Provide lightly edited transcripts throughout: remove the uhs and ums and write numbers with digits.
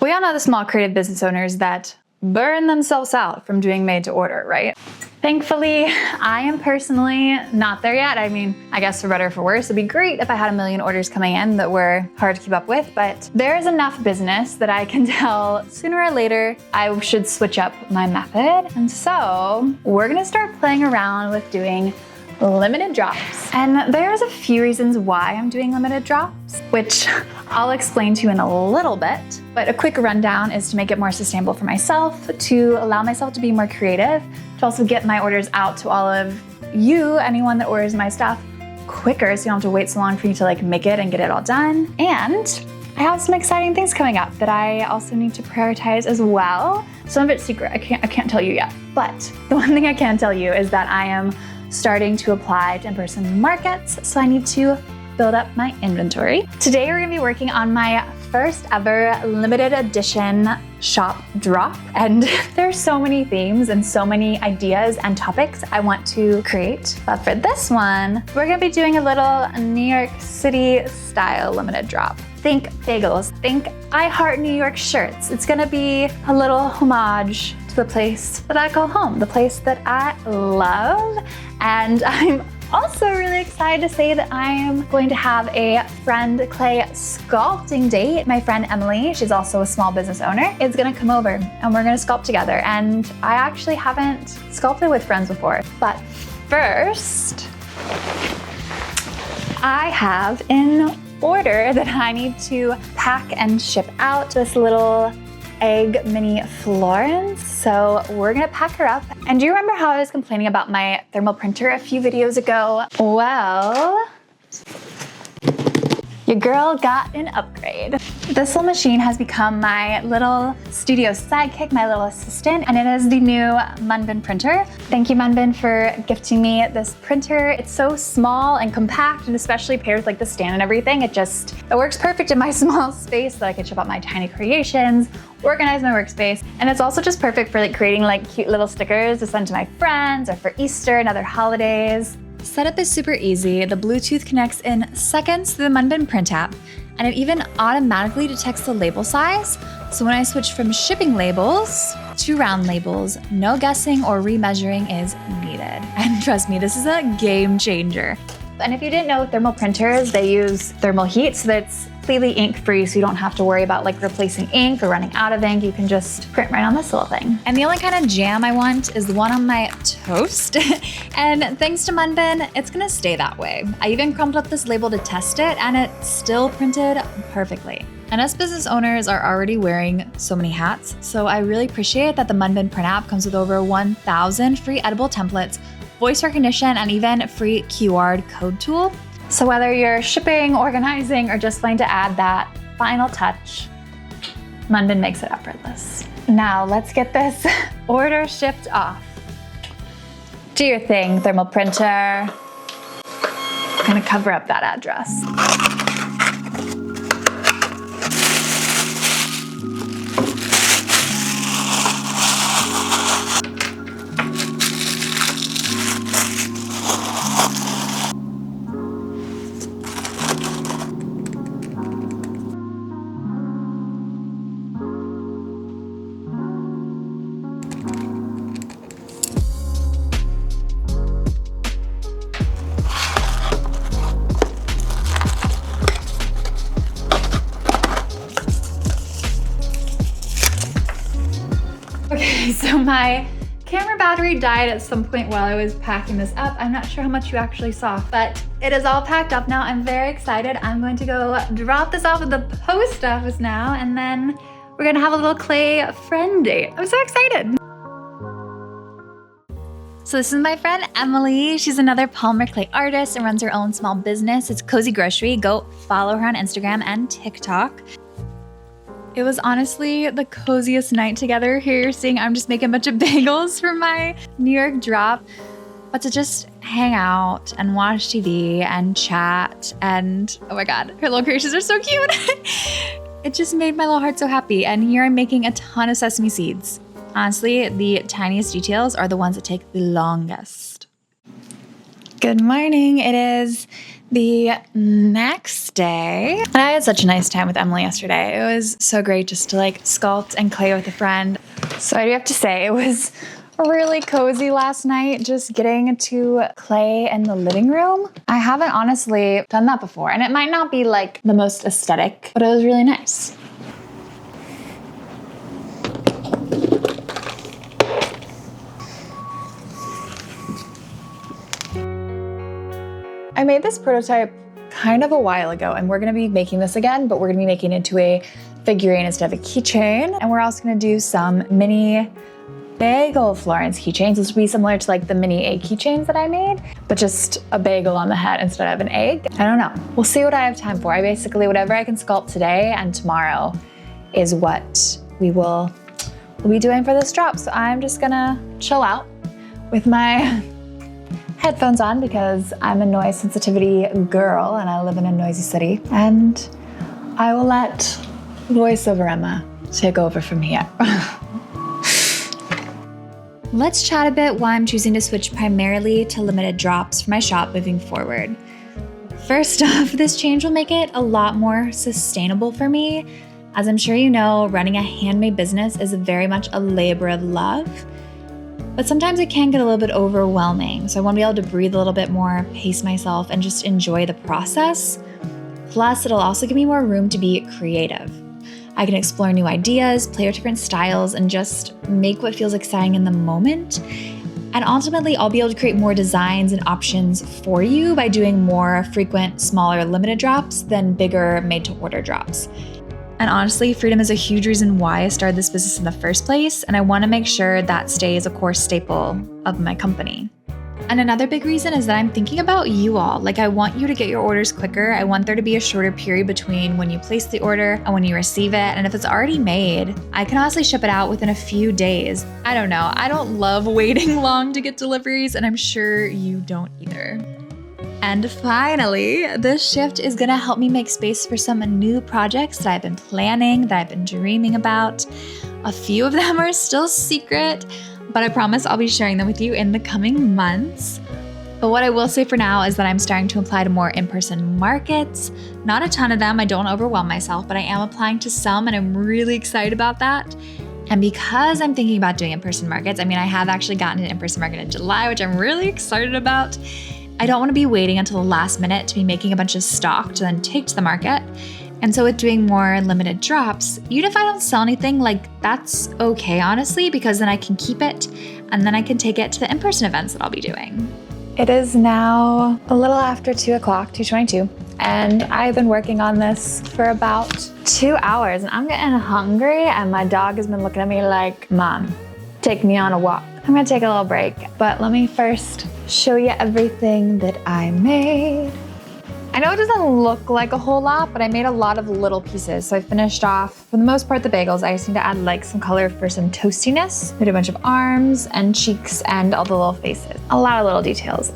We all know the small creative business owners that burn themselves out from doing made to order, right? Thankfully, I am personally not there yet. I mean, I guess for better or for worse, it'd be great if I had a million orders coming in that were hard to keep up with, but there is enough business that I can tell sooner or later I should switch up my method. And so we're gonna start playing around with doing limited drops. And there's a few reasons why I'm doing limited drops, which I'll explain to you in a little bit. But a quick rundown is to make it more sustainable for myself, to allow myself to be more creative, to also get my orders out to all of you, anyone that orders my stuff, quicker so you don't have to wait so long for me to make it and get it all done. And I have some exciting things coming up that I also need to prioritize as well. Some of it's secret, I can't tell you yet. But the one thing I can tell you is that I am starting to apply to in-person markets, so I need to build up my inventory. Today we're gonna be working on my first ever limited edition shop drop, and there's so many themes and so many ideas and topics I want to create. But for this one, we're gonna be doing a little New York City style limited drop. Think bagels, think I Heart New York shirts. It's gonna be a little homage to the place that I call home, the place that I love. And I'm also really excited to say that I am going to have a friend clay sculpting date. My friend Emily, she's also a small business owner, is gonna come over and we're gonna sculpt together. And I actually haven't sculpted with friends before. But first, I have in order that I need to pack and ship out this little egg mini Florence. So we're gonna pack her up. And do you remember how I was complaining about my thermal printer a few videos ago? Well, your girl got an upgrade. This little machine has become my little studio sidekick, my little assistant, and it is the new MUNBYN printer. Thank you, MUNBYN, for gifting me this printer. It's so small and compact, and especially paired with the stand and everything, it works perfect in my small space so that I can ship out my tiny creations, organize my workspace, and it's also just perfect for creating cute little stickers to send to my friends or for Easter and other holidays. Setup is super easy. The Bluetooth connects in seconds to the MUNBYN print app, and it even automatically detects the label size. So when I switch from shipping labels to round labels, no guessing or remeasuring is needed. And trust me, this is a game changer. And if you didn't know, thermal printers, they use thermal heat, so that's completely ink-free, so you don't have to worry about replacing ink or running out of ink. You can just print right on this little thing. And the only kind of jam I want is the one on my toast. And thanks to MUNBYN, it's gonna stay that way. I even crumpled up this label to test it, and it still printed perfectly. And us business owners are already wearing so many hats, so I really appreciate that the MUNBYN print app comes with over 1,000 free edible templates, voice recognition, and even free QR code tool. So whether you're shipping, organizing, or just wanting to add that final touch, MUNBYN makes it effortless. Now let's get this order shipped off. Do your thing, thermal printer. I'm gonna cover up that address. Okay, so my camera battery died at some point while I was packing this up. I'm not sure how much you actually saw, but it is all packed up now. I'm very excited. I'm going to go drop this off at the post office now, and then we're gonna have a little clay friend date. I'm so excited. So this is my friend Emily. She's another polymer clay artist and runs her own small business. It's Cozy Grocery. Go follow her on Instagram and TikTok. It was honestly the coziest night together. Here you're seeing I'm just making a bunch of bagels for my New York drop. But to just hang out and watch TV and chat and, oh my God, her little creations are so cute. It just made my little heart so happy. And here I'm making a ton of sesame seeds. Honestly, the tiniest details are the ones that take the longest. Good morning. It is The next day, and I had such a nice time with Emily yesterday. It was so great just to like sculpt and clay with a friend. So I do have to say it was really cozy last night, just getting to clay in the living room. I haven't honestly done that before, and it might not be like the most aesthetic, but it was really nice. I made this prototype kind of a while ago, and we're gonna be making this again, but we're gonna be making it into a figurine instead of a keychain. And we're also gonna do some mini bagel Florence keychains. This will be similar to like the mini egg keychains that I made, but just a bagel on the head instead of an egg. I don't know. We'll see what I have time for. Basically, whatever I can sculpt today and tomorrow is what we'll be doing for this drop. So I'm just gonna chill out with my headphones on because I'm a noise sensitivity girl and I live in a noisy city. And I will let voiceover Emma take over from here. Let's chat a bit why I'm choosing to switch primarily to limited drops for my shop moving forward. First off, this change will make it a lot more sustainable for me. As I'm sure you know, running a handmade business is very much a labor of love. But sometimes it can get a little bit overwhelming, so I want to be able to breathe a little bit more, pace myself, and just enjoy the process. Plus, it'll also give me more room to be creative. I can explore new ideas, play with different styles, and just make what feels exciting in the moment. And ultimately, I'll be able to create more designs and options for you by doing more frequent, smaller, limited drops than bigger, made-to-order drops. And honestly, freedom is a huge reason why I started this business in the first place, and I want to make sure that stays a core staple of my company. And another big reason is that I'm thinking about you all. Like, I want you to get your orders quicker. I want there to be a shorter period between when you place the order and when you receive it. And if it's already made, I can honestly ship it out within a few days. I don't know. I don't love waiting long to get deliveries, and I'm sure you don't either. And finally, this shift is gonna help me make space for some new projects that I've been planning, that I've been dreaming about. A few of them are still secret, but I promise I'll be sharing them with you in the coming months. But what I will say for now is that I'm starting to apply to more in-person markets. Not a ton of them, I don't overwhelm myself, but I am applying to some, and I'm really excited about that. And because I'm thinking about doing in-person markets, I have actually gotten an in-person market in July, which I'm really excited about. I don't want to be waiting until the last minute to be making a bunch of stock to then take to the market. And so with doing more limited drops, even if I don't sell anything, that's okay, honestly, because then I can keep it and then I can take it to the in-person events that I'll be doing. It is now a little after 2 o'clock, 2:22, and I've been working on this for about 2 hours, and I'm getting hungry, and my dog has been looking at me like, Mom, take me on a walk. I'm gonna take a little break, but let me first show you everything that I made. I know it doesn't look like a whole lot, but I made a lot of little pieces. So I finished off, for the most part, the bagels. I just need to add some color for some toastiness. I did a bunch of arms and cheeks and all the little faces. A lot of little details,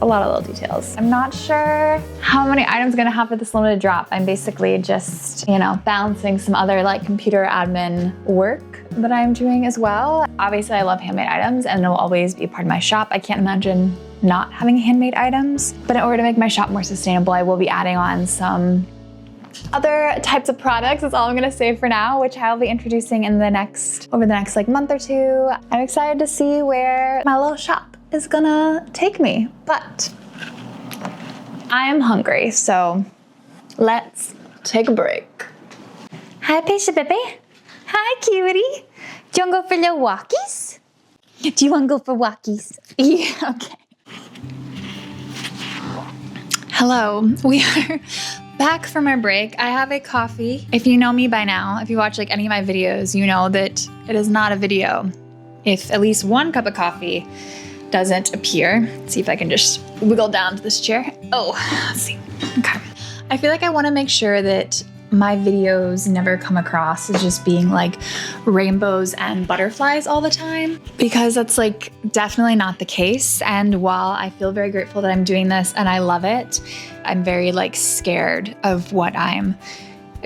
I'm not sure how many items I'm gonna have for this limited drop. I'm basically just, balancing some other computer admin work that I'm doing as well. Obviously, I love handmade items and it'll always be a part of my shop. I can't imagine not having handmade items, but in order to make my shop more sustainable, I will be adding on some other types of products. That's all I'm gonna say for now, which I'll be introducing in over the next month or two. I'm excited to see where my little shop is gonna take me, but I am hungry, so let's take a break. Hi, Pesha Baby. Hi, cutie. Do you wanna go for little walkies? Do you wanna go for walkies? Yeah, okay. Hello, we are back from our break. I have a coffee. If you know me by now, if you watch any of my videos, you know that it is not a video if at least one cup of coffee doesn't appear. Let's see if I can just wiggle down to this chair. Oh, let's see. Okay. I feel like I want to make sure that my videos never come across as just being rainbows and butterflies all the time, because that's definitely not the case. And while I feel very grateful that I'm doing this and I love it, I'm very scared of what I'm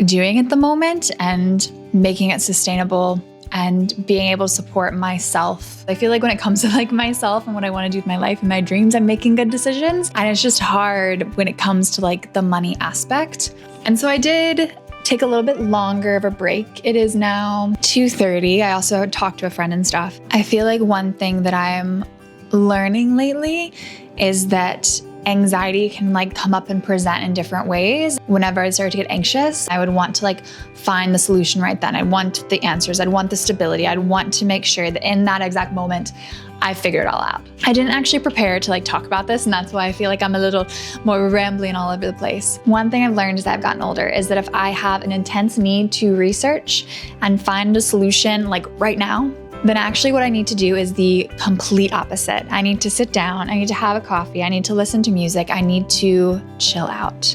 doing at the moment and making it sustainable and being able to support myself. I feel like when it comes to like myself and what I want to do with my life and my dreams, I'm making good decisions. And it's just hard when it comes to like the money aspect. And so I did take a little bit longer of a break. It is now 2:30. I also talked to a friend and stuff. I feel like one thing that I'm learning lately is that anxiety can like come up and present in different ways. Whenever I started to get anxious, I would want to like find the solution right then. I'd want the answers. I'd want the stability. I'd want to make sure that in that exact moment, I figured it all out. I didn't actually prepare to like talk about this, and that's why I feel like I'm a little more rambling all over the place. One thing I've learned as I've gotten older is that if I have an intense need to research and find a solution like right now, then actually what I need to do is the complete opposite. I need to sit down, I need to have a coffee, I need to listen to music, I need to chill out.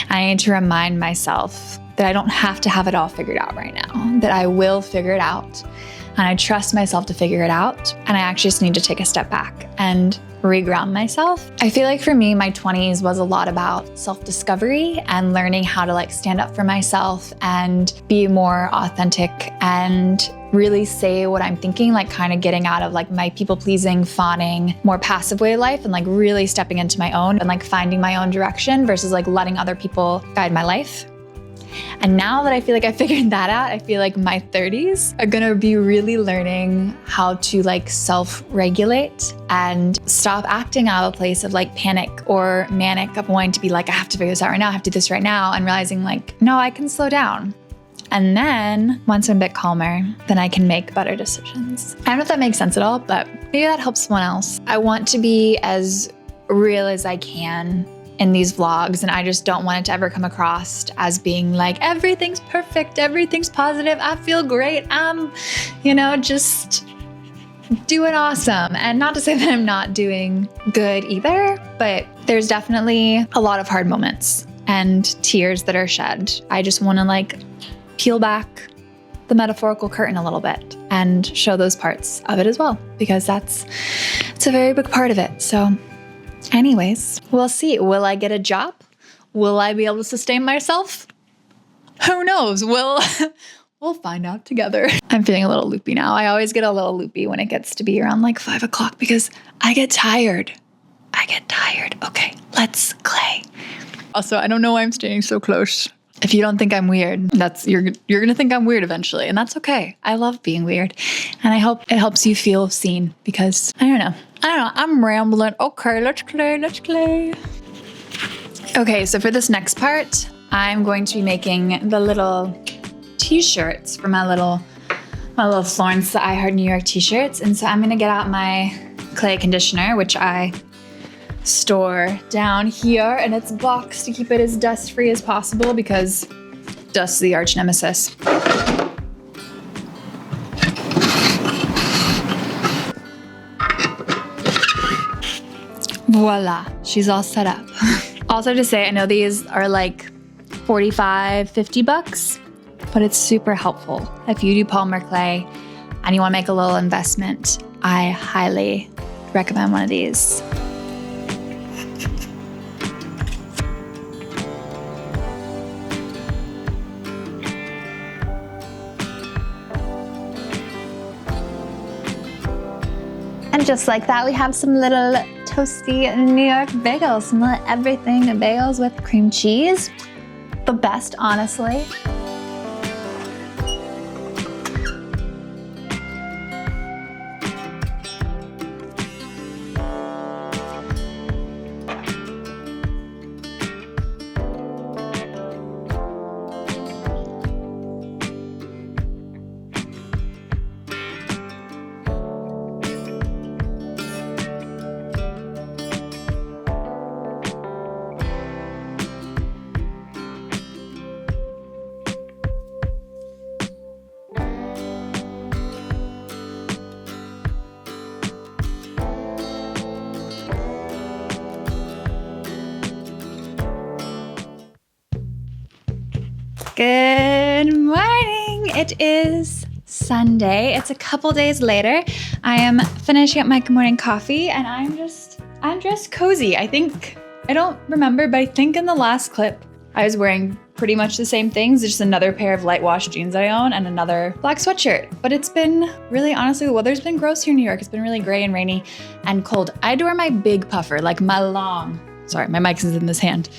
I need to remind myself that I don't have to have it all figured out right now, that I will figure it out. And I trust myself to figure it out. And I actually just need to take a step back and reground myself. I feel like for me, my 20s was a lot about self-discovery and learning how to like stand up for myself and be more authentic and really say what I'm thinking, like kind of getting out of like my people-pleasing, fawning, more passive way of life and like really stepping into my own and like finding my own direction versus like letting other people guide my life. And now that I feel like I figured that out, I feel like my 30s are gonna be really learning how to like self-regulate and stop acting out of a place of like panic or manic of wanting to be like, I have to figure this out right now, I have to do this right now, and realizing like, no, I can slow down. And then once I'm a bit calmer, then I can make better decisions. I don't know if that makes sense at all, but maybe that helps someone else. I want to be as real as I can in these vlogs, and I just don't want it to ever come across as being like, everything's perfect, everything's positive, I feel great, I'm, just doing awesome. And not to say that I'm not doing good either, but there's definitely a lot of hard moments and tears that are shed. I just want to like peel back the metaphorical curtain a little bit and show those parts of it as well, because it's a very big part of it. So anyways, we'll see. Will I get a job? Will I be able to sustain myself? Who knows? We'll find out together. I'm feeling a little loopy now. I always get a little loopy when it gets to be around like 5 o'clock because I get tired. Okay, let's clay. Also, I don't know why I'm staying so close. If you don't think I'm weird, you're gonna think I'm weird eventually, and that's okay. I love being weird, and I hope it helps you feel seen because I don't know, I'm rambling. Okay, let's clay. Okay, so for this next part, I'm going to be making the little t-shirts for my little Florence the I Heart New York t-shirts, and so I'm gonna get out my clay conditioner, which I store down here, and it's boxed to keep it as dust-free as possible because dust is the arch nemesis. Voila, she's all set up. Also to say, I know these are like 45, 50 bucks, but it's super helpful. If you do polymer clay and you want to make a little investment, I highly recommend one of these. And just like that, we have some little toasty New York bagels, some little everything bagels with cream cheese. The best, honestly. Good morning. It is Sunday. It's a couple days later. I am finishing up my good morning coffee and I'm dressed cozy. I don't remember, but I think in the last clip I was wearing pretty much the same things, just another pair of light wash jeans that I own and another black sweatshirt. But it's been really, honestly, the weather's been gross here in New York. It's been really gray and rainy and cold. I had to wear my big puffer, like my long, sorry, my mic's in this hand.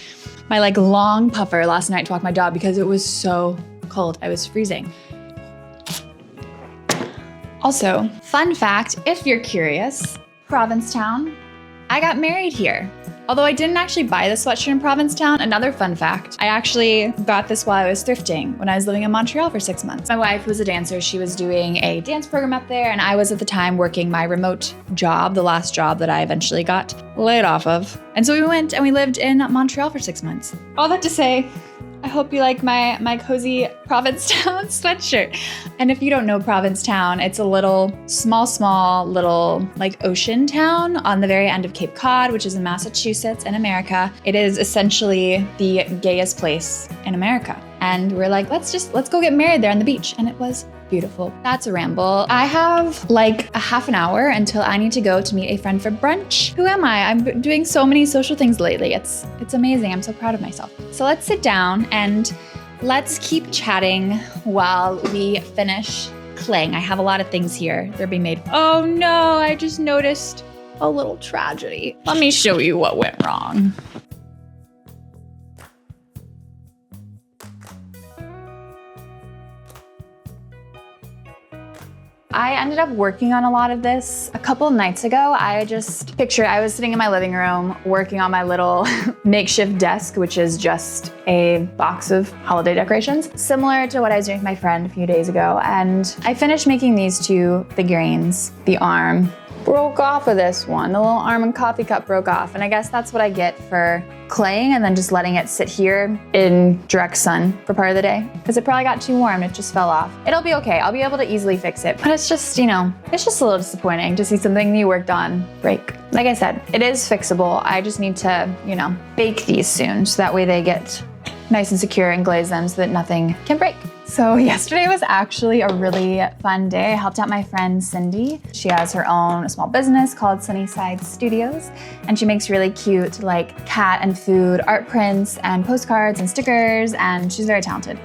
My like long puffer last night to walk my dog because it was so cold. I was freezing. Also, fun fact, if you're curious, Provincetown, I got married here. Although I didn't actually buy the sweatshirt in Provincetown, another fun fact, I actually got this while I was thrifting when I was living in Montreal for 6 months. My wife was a dancer. She was doing a dance program up there, and I was at the time working my remote job, the last job that I eventually got laid off of. And so we went and we lived in Montreal for 6 months. All that to say, I hope you like my cozy Provincetown sweatshirt. And if you don't know Provincetown, it's a little small little like ocean town on the very end of Cape Cod, which is in Massachusetts in America. It is essentially the gayest place in America. And we're like, let's go get married there on the beach. And it was beautiful. That's a ramble. I have like a half an hour until I need to go to meet a friend for brunch. Who am I? I'm doing so many social things lately. It's amazing. I'm so proud of myself. So let's sit down and let's keep chatting while we finish claying. I have a lot of things here. They're being made. Oh no, I just noticed a little tragedy. Let me show you what went wrong. I ended up working on a lot of this a couple of nights ago. I was sitting in my living room working on my little makeshift desk, which is just a box of holiday decorations, similar to what I was doing with my friend a few days ago. And I finished making these two figurines. The arm broke off of this one. The little arm and coffee cup broke off. And I guess that's what I get for claying and then just letting it sit here in direct sun for part of the day. Because it probably got too warm and it just fell off. It'll be okay. I'll be able to easily fix it. But it's just, it's just a little disappointing to see something you worked on break. Like I said, it is fixable. I just need to, bake these soon so that way they get nice and secure and glaze them so that nothing can break. So yesterday was actually a really fun day. I helped out my friend Cindy. She has her own small business called Sunnyside Studios, and she makes really cute like cat and food art prints and postcards and stickers, and she's very talented.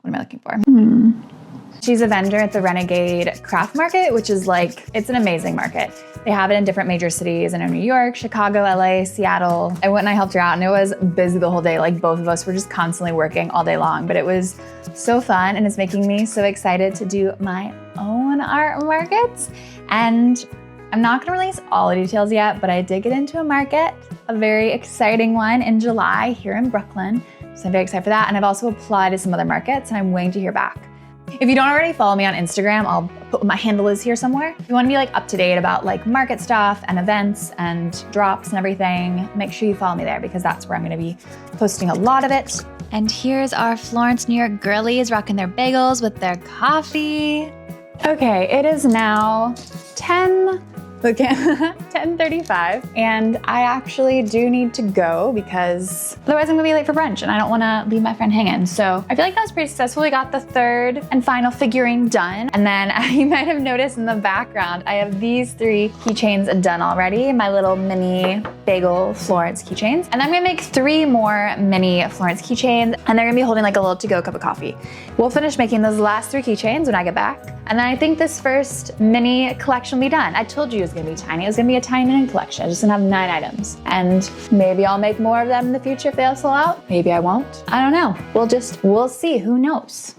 What am I looking for? She's a vendor at the Renegade Craft Market, which is it's an amazing market. They have it in different major cities. I know New York, Chicago, LA, Seattle. I went and I helped her out and it was busy the whole day. Both of us were just constantly working all day long, but it was so fun and it's making me so excited to do my own art markets. And I'm not gonna release all the details yet, but I did get into a market, a very exciting one in July here in Brooklyn. So I'm very excited for that. And I've also applied to some other markets and I'm waiting to hear back. If you don't already follow me on Instagram, I'll put what my handle is here somewhere. If you want to be up to date about market stuff and events and drops and everything, make sure you follow me there because that's where I'm going to be posting a lot of it. And here's our Florence, New York girlies rocking their bagels with their coffee. Okay, it is now 10:35, and I actually do need to go because otherwise I'm gonna be late for brunch and I don't wanna leave my friend hanging. So I feel like that was pretty successful. We got the third and final figurine done. And then you might have noticed in the background, I have these 3 keychains done already, my little mini bagel Florence keychains. And I'm gonna make 3 more mini Florence keychains, and they're gonna be holding a little to-go cup of coffee. We'll finish making those last 3 keychains when I get back. And then I think this first mini collection will be done. I told you it was gonna be tiny. It was gonna be a tiny mini collection. I just gonna have 9 items. And maybe I'll make more of them in the future if they all sell out. Maybe I won't. I don't know. We'll see. Who knows?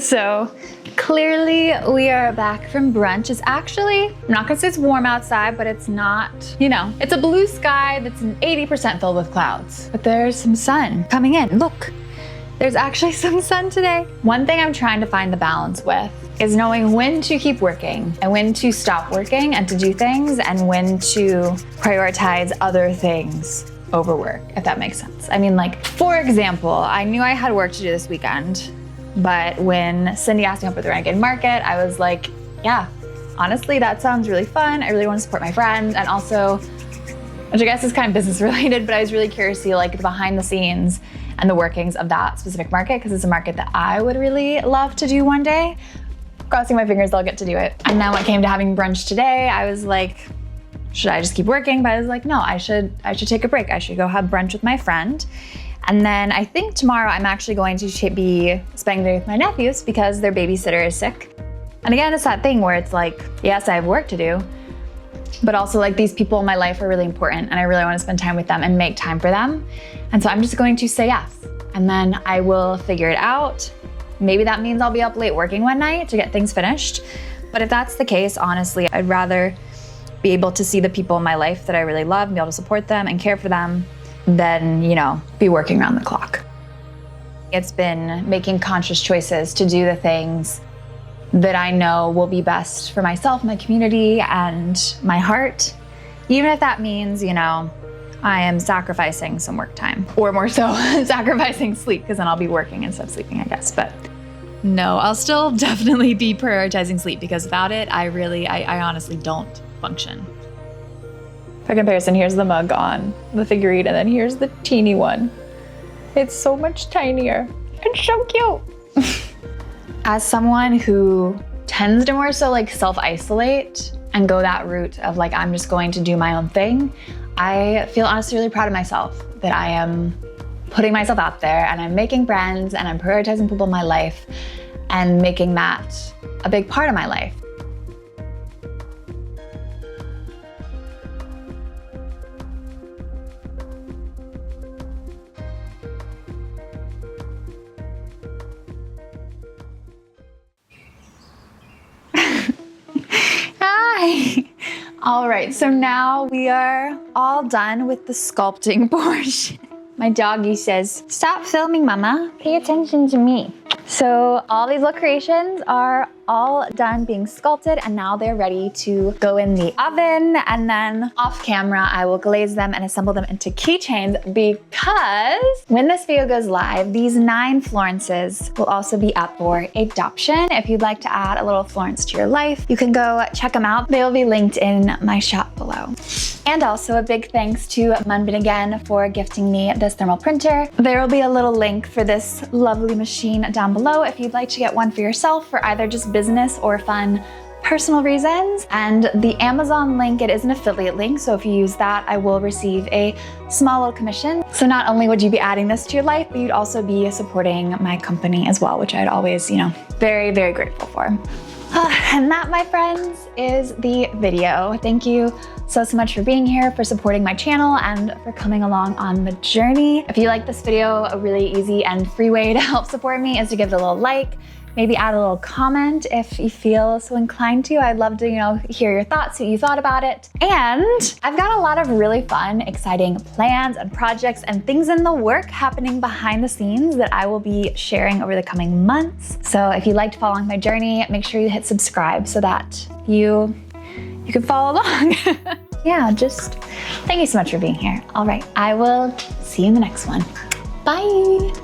So clearly we are back from brunch. It's actually, I'm not gonna say it's warm outside, but it's not, it's a blue sky that's 80% filled with clouds. But there's some sun coming in. Look, there's actually some sun today. One thing I'm trying to find the balance with is knowing when to keep working and when to stop working and to do things and when to prioritize other things over work, if that makes sense. I mean, for example, I knew I had work to do this weekend. But when Cindy asked me up at the Renegade Market, I was like, yeah, honestly, that sounds really fun. I really want to support my friend. And also, which I guess is kind of business related, but I was really curious to see like the behind the scenes and the workings of that specific market, because it's a market that I would really love to do one day. Crossing my fingers I'll get to do it. And then when it came to having brunch today, I was like, should I just keep working? But I was like, no, I should take a break. I should go have brunch with my friend. And then I think tomorrow I'm actually going to be spending the day with my nephews because their babysitter is sick. And again, it's that thing where it's like, yes, I have work to do, but also like these people in my life are really important and I really want to spend time with them and make time for them. And so I'm just going to say yes. And then I will figure it out. Maybe that means I'll be up late working one night to get things finished. But if that's the case, honestly, I'd rather be able to see the people in my life that I really love and be able to support them and care for them than, you know, be working around the clock. It's been making conscious choices to do the things that I know will be best for myself, my community, and my heart. Even if that means, you know, I am sacrificing some work time, or more so sacrificing sleep, because then I'll be working instead of sleeping, I guess. But no, I'll still definitely be prioritizing sleep, because without it, I honestly don't function. For comparison, here's the mug on the figurine, and then here's the teeny one. It's so much tinier. It's so cute. As someone who tends to more so like self-isolate and go that route of like, I'm just going to do my own thing, I feel honestly really proud of myself that I am putting myself out there and I'm making friends and I'm prioritizing people in my life and making that a big part of my life. Hi! All right, so now we are all done with the sculpting portion. My doggy says, stop filming, mama. Pay attention to me. So all these little creations are all done being sculpted, and now they're ready to go in the oven, and then off camera I will glaze them and assemble them into keychains, because when this video goes live, these 9 Florences will also be up for adoption. If you'd like to add a little Florence to your life, you can go check them out. They will be linked in my shop below. And also a big thanks to MUNBYN again for gifting me this thermal printer. There will be a little link for this lovely machine down below if you'd like to get one for yourself for either just business or fun personal reasons. And the Amazon link, it is an affiliate link, so if you use that, I will receive a small little commission. So not only would you be adding this to your life, but you'd also be supporting my company as well, which I'd always, you know, very, very grateful for. And that, my friends, is the video. Thank you so much for being here, for supporting my channel, and for coming along on the journey. If you like this video, a really easy and free way to help support me is to give it a little like, maybe add a little comment if you feel so inclined to. I'd love to, you know, hear your thoughts, what you thought about it. And I've got a lot of really fun, exciting plans and projects and things in the work happening behind the scenes that I will be sharing over the coming months. So if you'd like to follow along my journey, make sure you hit subscribe so that you can follow along. Yeah, just thank you so much for being here. All right, I will see you in the next one. Bye.